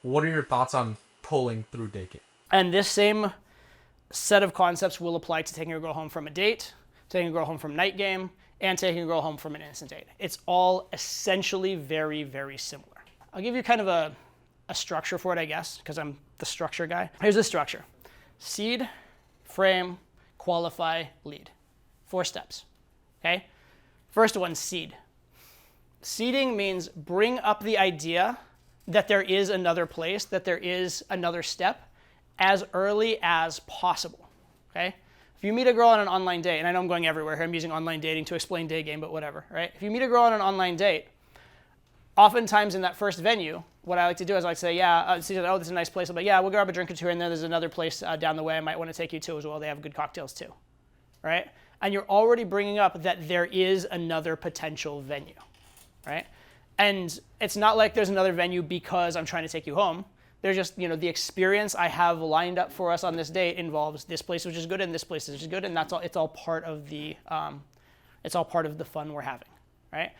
What are your thoughts on pulling through date game? And this same set of concepts will apply to taking a girl home from a date, taking a girl home from night game, and taking a girl home from an instant date. It's all essentially very, very similar. I'll give you kind of a structure for it, I guess, because I'm the structure guy. Here's the structure. Seed, frame, qualify, lead. 4 steps, okay? First one, seed. Seeding means bring up the idea that there is another place, that there is another step as early as possible, okay? If you meet a girl on an online date, and I know I'm going everywhere here, I'm using online dating to explain day game, but whatever, right? If you meet a girl on an online date, oftentimes in that first venue, what I like to do is I like to say, she says, oh, this is a nice place. I'm like, yeah, we'll grab a drink or two, and then there's another place down the way I might want to take you to as well. They have good cocktails too, right? And you're already bringing up that there is another potential venue, right? And it's not like there's another venue because I'm trying to take you home. There's just, the experience I have lined up for us on this date involves this place which is good and this place which is good, and that's all. It's all part of the, fun we're having, right?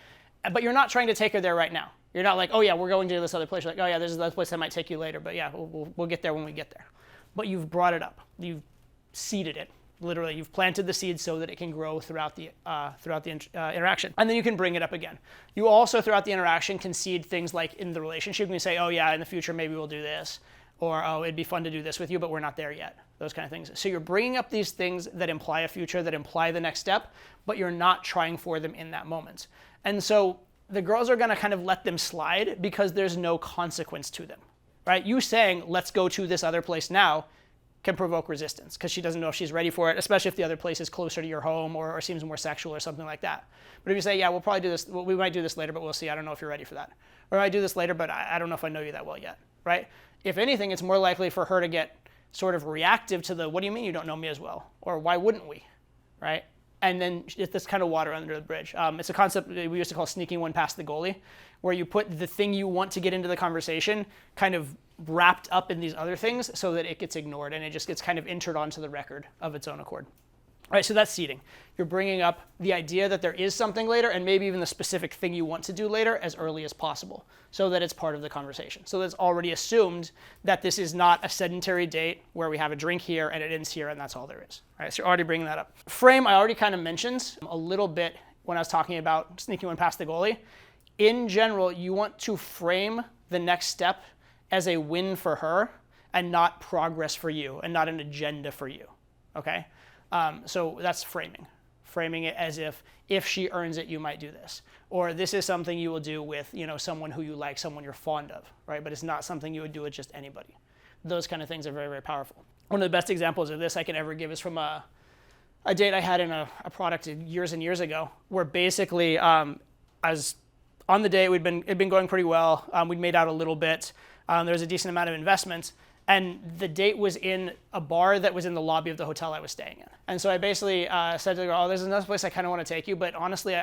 But you're not trying to take her there right now. You're not like, oh yeah, we're going to this other place. You're like, oh yeah, this is the place I might take you later, but yeah, we'll get there when we get there. But you've brought it up. You've seeded it. Literally, you've planted the seed so that it can grow throughout the interaction. And then you can bring it up again. You also, throughout the interaction, can seed things like in the relationship. You say, oh yeah, in the future, maybe we'll do this. Or, oh, it'd be fun to do this with you, but we're not there yet. Those kind of things. So you're bringing up these things that imply a future, that imply the next step, but you're not trying for them in that moment. And so the girls are going to kind of let them slide because there's no consequence to them, right? You saying, let's go to this other place now, can provoke resistance because she doesn't know if she's ready for it, especially if the other place is closer to your home or seems more sexual or something like that. But if you say, yeah, we'll probably do this, we might do this later, but we'll see. I don't know if you're ready for that. Or I might do this later, but I don't know if I know you that well yet, right? If anything, it's more likely for her to get sort of reactive to the, what do you mean you don't know me as well? Or why wouldn't we, right? And then it's this kind of water under the bridge. It's a concept we used to call sneaking one past the goalie, where you put the thing you want to get into the conversation kind of wrapped up in these other things so that it gets ignored and it just gets kind of entered onto the record of its own accord. All right, so that's seeding. You're bringing up the idea that there is something later and maybe even the specific thing you want to do later as early as possible so that it's part of the conversation. So that it's already assumed that this is not a sedentary date where we have a drink here and it ends here and that's all there is. All right, so you're already bringing that up. Frame, I already kind of mentioned a little bit when I was talking about sneaking one past the goalie. In general, you want to frame the next step as a win for her and not progress for you and not an agenda for you, okay? So that's framing. Framing it as if she earns it, you might do this. Or this is something you will do with, someone who you like, someone you're fond of, right? But it's not something you would do with just anybody. Those kind of things are very, very powerful. One of the best examples of this I can ever give is from a date I had in a product years and years ago, where basically I was on the date, it'd been going pretty well. We'd made out a little bit. There was a decent amount of investment. And the date was in a bar that was in the lobby of the hotel I was staying in. And so I basically said to the girl, oh, there's another place I kind of want to take you, but honestly,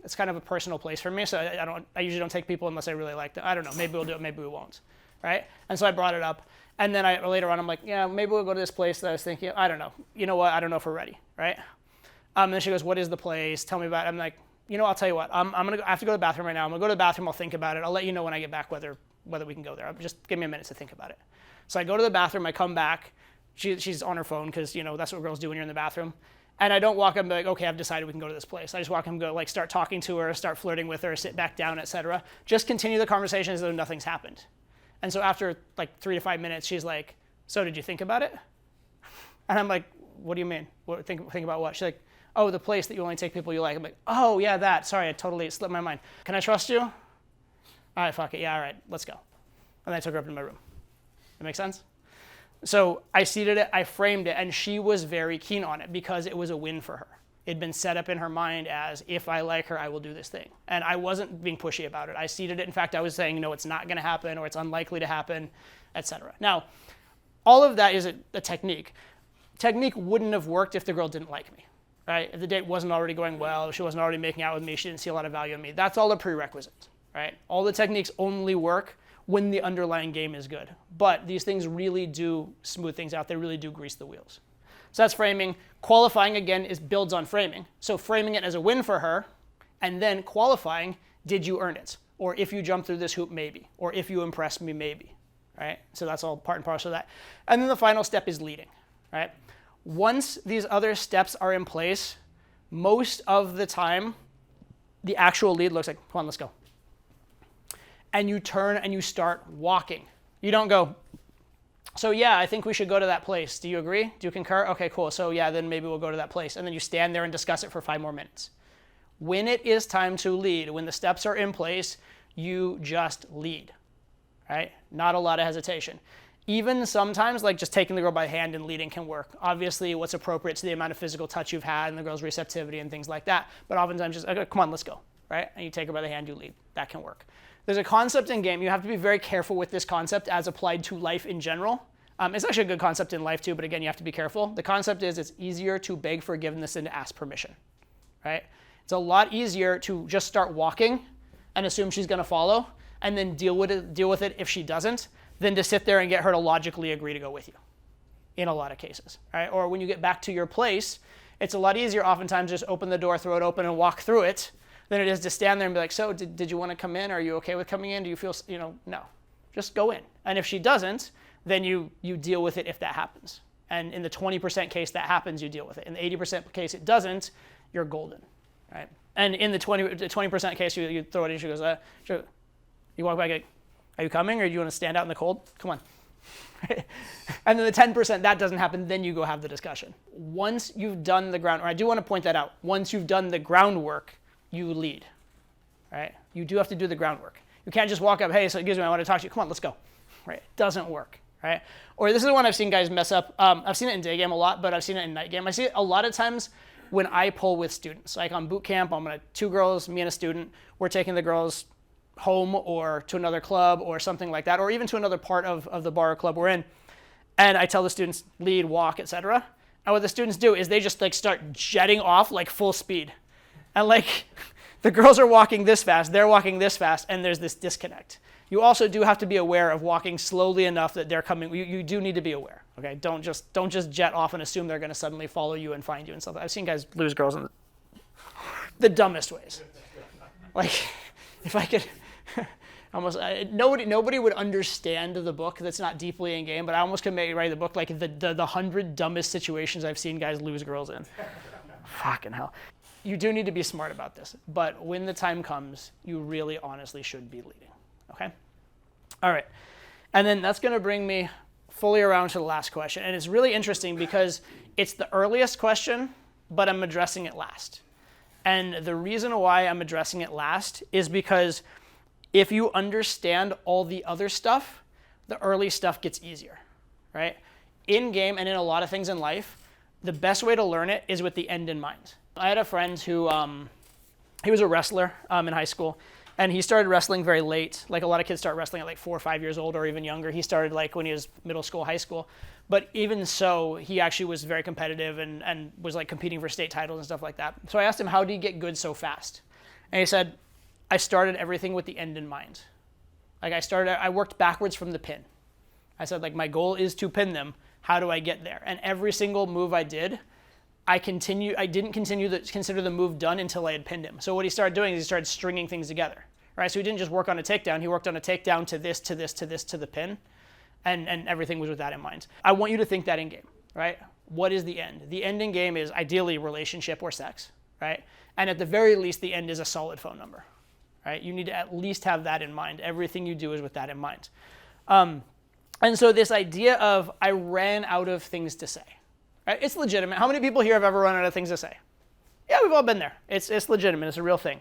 it's kind of a personal place for me, so I usually don't take people unless I really like them. I don't know, maybe we'll do it, maybe we won't, right? And so I brought it up. And then later on, I'm like, yeah, maybe we'll go to this place that I was thinking, I don't know. You know what, I don't know if we're ready, right? And then she goes, what is the place? Tell me about it. I'm like, I'll tell you what, I have to go to the bathroom right now. I'm gonna go to the bathroom, I'll think about it. I'll let you know when I get back whether we can go there. Just give me a minute to think about it. So I go to the bathroom, I come back, she's on her phone because, that's what girls do when you're in the bathroom. And I don't walk up and be like, okay, I've decided we can go to this place. I just walk up and go, start talking to her, start flirting with her, sit back down, etc. Just continue the conversation as though nothing's happened. And so after 3 to 5 minutes, she's like, so did you think about it? And I'm like, what do you mean? Think about what? She's like, oh, the place that you only take people you like. I'm like, oh, yeah, that. Sorry, I totally slipped my mind. Can I trust you? All right, fuck it. Yeah, all right, let's go. And then I took her up to my room. That make sense? So I seeded it, I framed it, and she was very keen on it because it was a win for her. It'd been set up in her mind as, if I like her, I will do this thing. And I wasn't being pushy about it. I seeded it. In fact, I was saying, no, it's not going to happen, or it's unlikely to happen, etc. Now, all of that is a technique. Technique wouldn't have worked if the girl didn't like me, right? If the date wasn't already going well, if she wasn't already making out with me, she didn't see a lot of value in me. That's all a prerequisite, right? All the techniques only work when the underlying game is good. But these things really do smooth things out. They really do grease the wheels. So that's framing. Qualifying, again, builds on framing. So framing it as a win for her, and then qualifying, did you earn it? Or if you jump through this hoop, maybe. Or if you impress me, maybe. right? So that's all part and parcel of that. And then the final step is leading, right? Once these other steps are in place, most of the time, the actual lead looks like, come on, let's go. And you turn and you start walking. You don't go, so yeah, I think we should go to that place. Do you agree? Do you concur? Okay, cool. So yeah, then maybe we'll go to that place. And then you stand there and discuss it for 5 more minutes. When it is time to lead, when the steps are in place, you just lead, right? Not a lot of hesitation. Even sometimes, like just taking the girl by the hand and leading can work. Obviously, what's appropriate to the amount of physical touch you've had and the girl's receptivity and things like that. But oftentimes just, okay, come on, let's go, right? And you take her by the hand, you lead. That can work. There's a concept in game. You have to be very careful with this concept as applied to life in general. It's actually a good concept in life too, but again, you have to be careful. The concept is it's easier to beg forgiveness than to ask permission, right? It's a lot easier to just start walking and assume she's going to follow and then deal with it if she doesn't, than to sit there and get her to logically agree to go with you in a lot of cases, right? Or when you get back to your place, it's a lot easier oftentimes just open the door, throw it open, and walk through it than it is to stand there and be like, so did you want to come in? Are you okay with coming in? Do you feel, no. Just go in. And if she doesn't, then you deal with it if that happens. And in the 20% case that happens, you deal with it. In the 80% case it doesn't, you're golden, right? And in the 20% case, you throw it in, she goes, sure. You walk back, like, are you coming or do you want to stand out in the cold? Come on. And then the 10%, that doesn't happen, then you go have the discussion. Once you've done the ground, or I do want to point that out, once you've done the groundwork, you lead, right? You do have to do the groundwork. You can't just walk up, hey, so excuse me, I want to talk to you. Come on, let's go, right? It doesn't work, right? Or this is the one I've seen guys mess up. I've seen it in day game a lot, but I've seen it in night game. I see it a lot of times when I pull with students. Like on boot camp, I'm gonna 2 girls, me and a student. We're taking the girls home or to another club or something like that, or even to another part of the bar or club we're in. And I tell the students lead, walk, etc. And what the students do is they just like start jetting off like full speed. And like the girls are walking this fast, they're walking this fast, and there's this disconnect. You also do have to be aware of walking slowly enough that they're coming. You do need to be aware. Okay, don't just jet off and assume they're going to suddenly follow you and find you and stuff. I've seen guys lose girls in the dumbest ways. Like, if I could, nobody would understand the book that's not deeply in game, but I almost could write the book like the 100 dumbest situations I've seen guys lose girls in. Fucking hell. You do need to be smart about this, but when the time comes, you really honestly should be leading. Okay? All right. And then that's going to bring me fully around to the last question. And it's really interesting because it's the earliest question, but I'm addressing it last. And the reason why I'm addressing it last is because if you understand all the other stuff, the early stuff gets easier, right? In game and in a lot of things in life, the best way to learn it is with the end in mind. I had a friend who, he was a wrestler in high school. And he started wrestling very late. Like a lot of kids start wrestling at like 4 or 5 years old or even younger. He started like when he was middle school, high school. But even so, he actually was very competitive and was like competing for state titles and stuff like that. So I asked him, how did he get good so fast? And he said, I started everything with the end in mind. Like I worked backwards from the pin. I said like my goal is to pin them. How do I get there? And every single move I did, I didn't consider the move done until I had pinned him. So what he started doing is he started stringing things together. Right? So he didn't just work on a takedown. He worked on a takedown to this, to this, to this, to the pin. And everything was with that in mind. I want you to think that in game, right? What is the end? The end in game is ideally relationship or sex, right? And at the very least, the end is a solid phone number, right? You need to at least have that in mind. Everything you do is with that in mind. And so this idea of I ran out of things to say, right? It's legitimate. How many people here have ever run out of things to say? Yeah, we've all been there. It's legitimate. It's a real thing.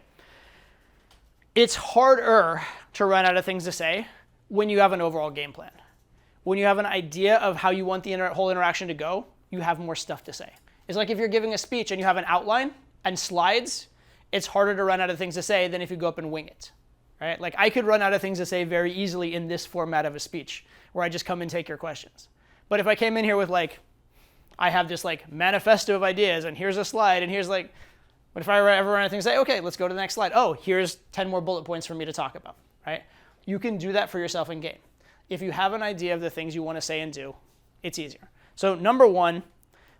It's harder to run out of things to say when you have an overall game plan. When you have an idea of how you want the whole interaction to go, you have more stuff to say. It's like if you're giving a speech and you have an outline and slides, it's harder to run out of things to say than if you go up and wing it, right? Like I could run out of things to say very easily in this format of a speech where I just come and take your questions. But if I came in here with like, I have this like manifesto of ideas and here's a slide and here's like, but if I ever run out of things, say, okay, let's go to the next slide. Oh, here's 10 more bullet points for me to talk about, right? You can do that for yourself in game. If you have an idea of the things you want to say and do, it's easier. So number one,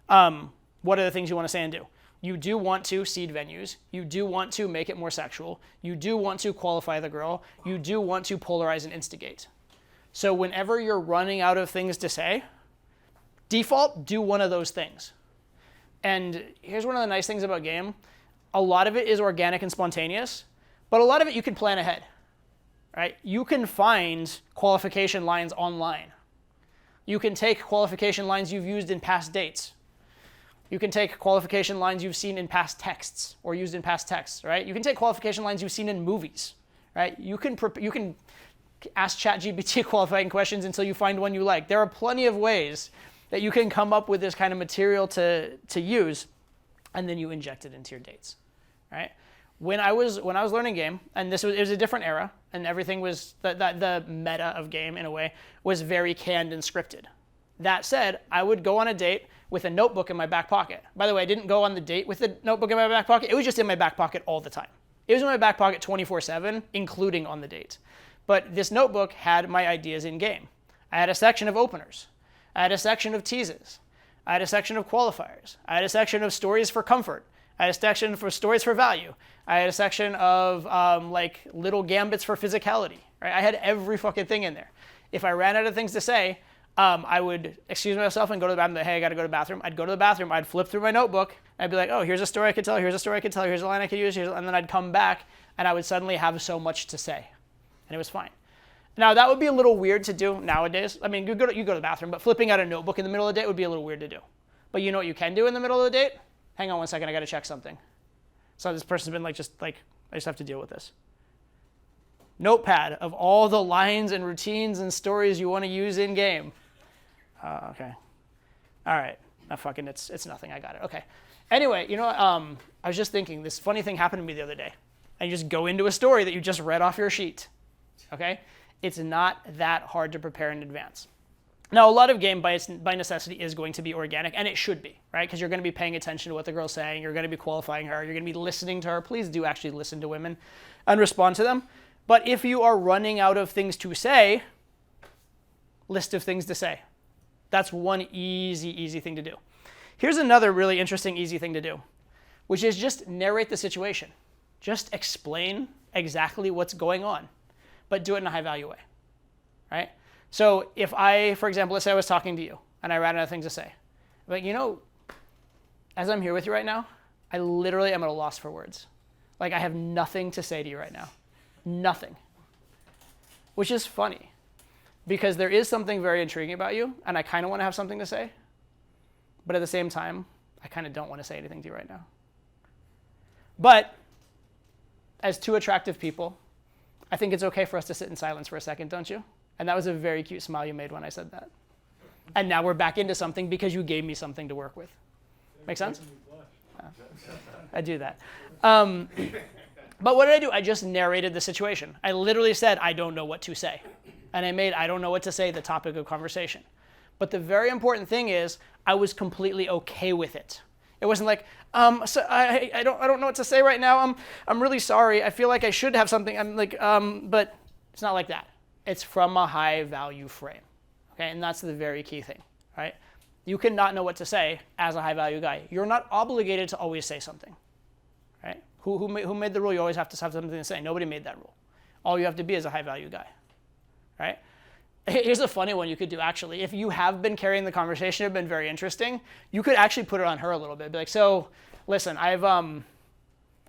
what are the things you want to say and do? You do want to seed venues. You do want to make it more sexual. You do want to qualify the girl. You do want to polarize and instigate. So whenever you're running out of things to say, default, do one of those things. And here's one of the nice things about game. A lot of it is organic and spontaneous, but a lot of it you can plan ahead, right? You can find qualification lines online. You can take qualification lines you've used in past dates. You can take qualification lines you've seen in past texts or used in past texts, right? You can take qualification lines you've seen in movies, right? You can ask ChatGPT qualifying questions until you find one you like. There are plenty of ways that you can come up with this kind of material to use, and then you inject it into your dates, right? When I was learning game, and it was a different era, and everything was the meta of game in a way was very canned and scripted. That said, I would go on a date with a notebook in my back pocket. By the way, I didn't go on the date with the notebook in my back pocket. It was just in my back pocket all the time. It was in my back pocket 24/7, including on the date. But this notebook had my ideas in game. I had a section of openers. I had a section of teases. I had a section of qualifiers. I had a section of stories for comfort. I had a section for stories for value. I had a section of like little gambits for physicality. Right? I had every fucking thing in there. If I ran out of things to say, I would excuse myself and go to the bathroom. Hey, I got to go to the bathroom. I'd go to the bathroom. I'd flip through my notebook. I'd be like, oh, here's a story I could tell. Here's a story I could tell. Here's a line I could use. And then I'd come back, and I would suddenly have so much to say, and it was fine. Now, that would be a little weird to do nowadays. I mean, you go to the bathroom, but flipping out a notebook in the middle of the date would be a little weird to do. But you know what you can do in the middle of the date? Hang on one second, I got to check something. So this person's been I just have to deal with this. Notepad of all the lines and routines and stories you want to use in game. Okay. All right. It's nothing. I got it. Okay. Anyway, you know what? I was just thinking, this funny thing happened to me the other day. And you just go into a story that you just read off your sheet. Okay? It's not that hard to prepare in advance. Now, a lot of game by necessity is going to be organic, and it should be, right? Because you're going to be paying attention to what the girl's saying. You're going to be qualifying her. You're going to be listening to her. Please do actually listen to women and respond to them. But if you are running out of things to say, list of things to say. That's one easy thing to do. Here's another really interesting, easy thing to do, which is just narrate the situation. Just explain exactly what's going on, but do it in a high-value way, right? So if I, for example, let's say I was talking to you, and I ran out of things to say. But you know, as I'm here with you right now, I literally am at a loss for words. Like, I have nothing to say to you right now. Nothing. Which is funny, because there is something very intriguing about you, and I kind of want to have something to say. But at the same time, I kind of don't want to say anything to you right now. But as two attractive people, I think it's okay for us to sit in silence for a second, don't you? And that was a very cute smile you made when I said that. And now we're back into something because you gave me something to work with. Make sense? I do that. But what did I do? I just narrated the situation. I literally said, I don't know what to say. And I made I don't know what to say the topic of conversation. But the very important thing is I was completely okay with it. It wasn't like, so I don't know what to say right now. I'm really sorry. I feel like I should have something. I'm like, but it's not like that. It's from a high value frame. Okay, and that's the very key thing, right? You cannot know what to say as a high value guy. You're not obligated to always say something, right? Who made the rule you always have to have something to say? Nobody made that rule. All you have to be is a high value guy, right? Here's a funny one you could do, actually. If you have been carrying the conversation, have been very interesting, you could actually put it on her a little bit. Be like, so, listen, I've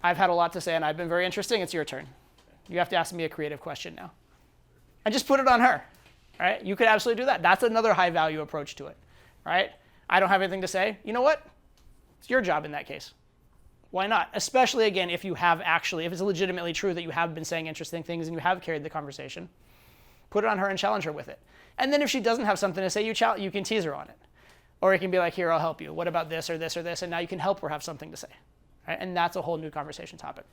had a lot to say, and I've been very interesting. It's your turn. You have to ask me a creative question now. And just put it on her, right? You could absolutely do that. That's another high-value approach to it, right? I don't have anything to say. You know what? It's your job in that case. Why not? Especially, again, if it's legitimately true that you have been saying interesting things and you have carried the conversation. Put it on her and challenge her with it. And then if she doesn't have something to say, you can tease her on it. Or it can be like, here, I'll help you. What about this or this or this? And now you can help her have something to say. Right? And that's a whole new conversation topic.